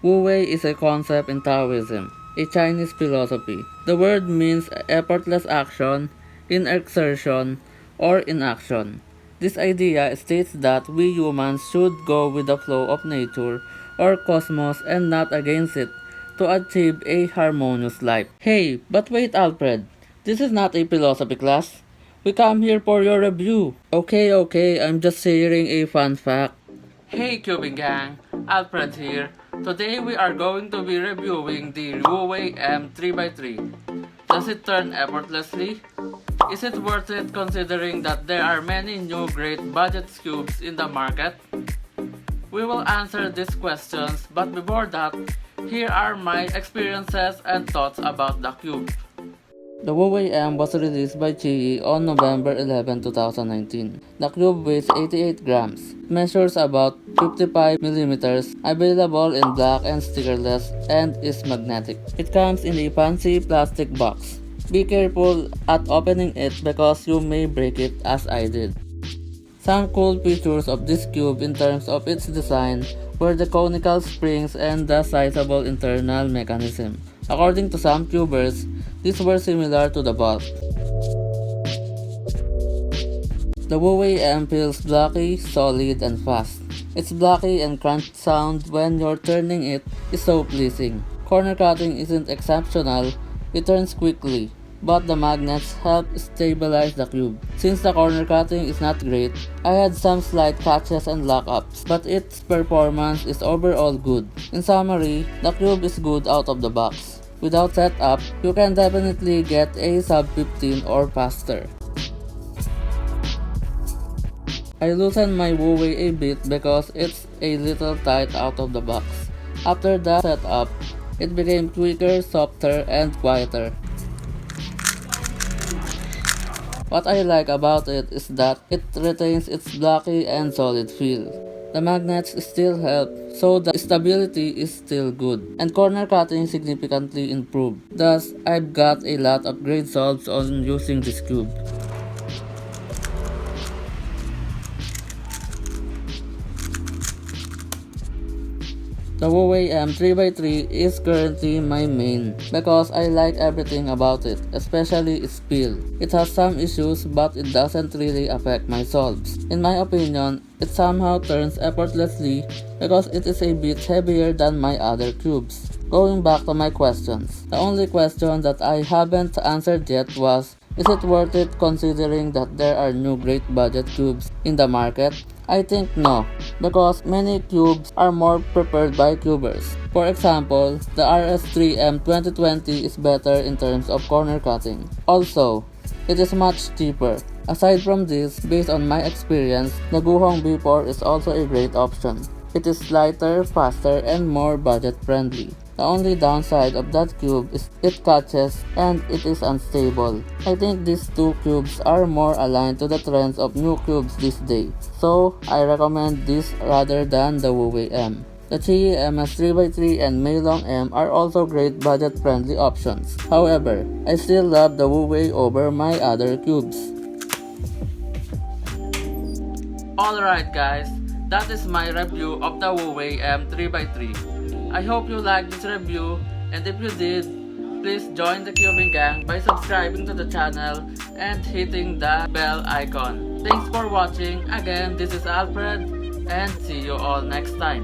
WuWei is a concept in Taoism, a Chinese philosophy. The word means effortless action, inexertion, or inaction. This idea states that we humans should go with the flow of nature or cosmos and not against it to achieve a harmonious life. Hey, but wait, Alfred. This is not a philosophy class. We come here for your review. Okay, I'm just sharing a fun fact. Hey Cubing Gang, Alfred here. Today we are going to be reviewing the WuWei M 3x3. Does it turn effortlessly? Is it worth it considering that there are many new great budget cubes in the market? We will answer these questions, but before that, here are my experiences and thoughts about the cube. The WuWei M was released by QiYi on November 11, 2019. The cube weighs 88 grams, measures about 55 millimeters, available in black and stickerless, and is magnetic. It comes in a fancy plastic box. Be careful at opening it because you may break it as I did. Some cool features of this cube in terms of its design were the conical springs and the sizable internal mechanism. According to some cubers, these were similar to the bulk. The WuWei M feels blocky, solid, and fast. Its blocky and crunched sound when you're turning it is so pleasing. Corner cutting isn't exceptional, it turns quickly, but the magnets help stabilize the cube. Since the corner cutting is not great, I had some slight catches and lockups, but its performance is overall good. In summary, the cube is good out of the box. Without setup, you can definitely get a sub 15 or faster. I loosened my WuWei a bit because it's a little tight out of the box. After the setup, it became quicker, softer, and quieter. What I like about it is that it retains its blocky and solid feel. The magnets still help, so the stability is still good, and corner cutting significantly improved. Thus, I've got a lot of great solves on using this cube. The WuWei M 3x3 is currently my main because I like everything about it, especially its feel. It has some issues but it doesn't really affect my solves. In my opinion, it somehow turns effortlessly because it is a bit heavier than my other cubes. Going back to my questions, the only question that I haven't answered yet was, is it worth it considering that there are new great budget cubes in the market? I think no, because many cubes are more preferred by cubers. For example, the RS3M 2020 is better in terms of corner cutting. Also, it is much cheaper. Aside from this, based on my experience, the Guhong B4 is also a great option. It is lighter, faster, and more budget friendly. The only downside of that cube is it catches and it is unstable. I think these two cubes are more aligned to the trends of new cubes this day, so I recommend this rather than the WuWei M. The QiYi MS 3x3 and Meilong M are also great budget friendly options. However, I still love the WuWei over my other cubes. Alright guys, that is my review of the WuWei M 3x3. I hope you liked this review, and if you did, please join the Cubing Gang by subscribing to the channel and hitting the bell icon. Thanks for watching. Again, this is Alfred, and see you all next time.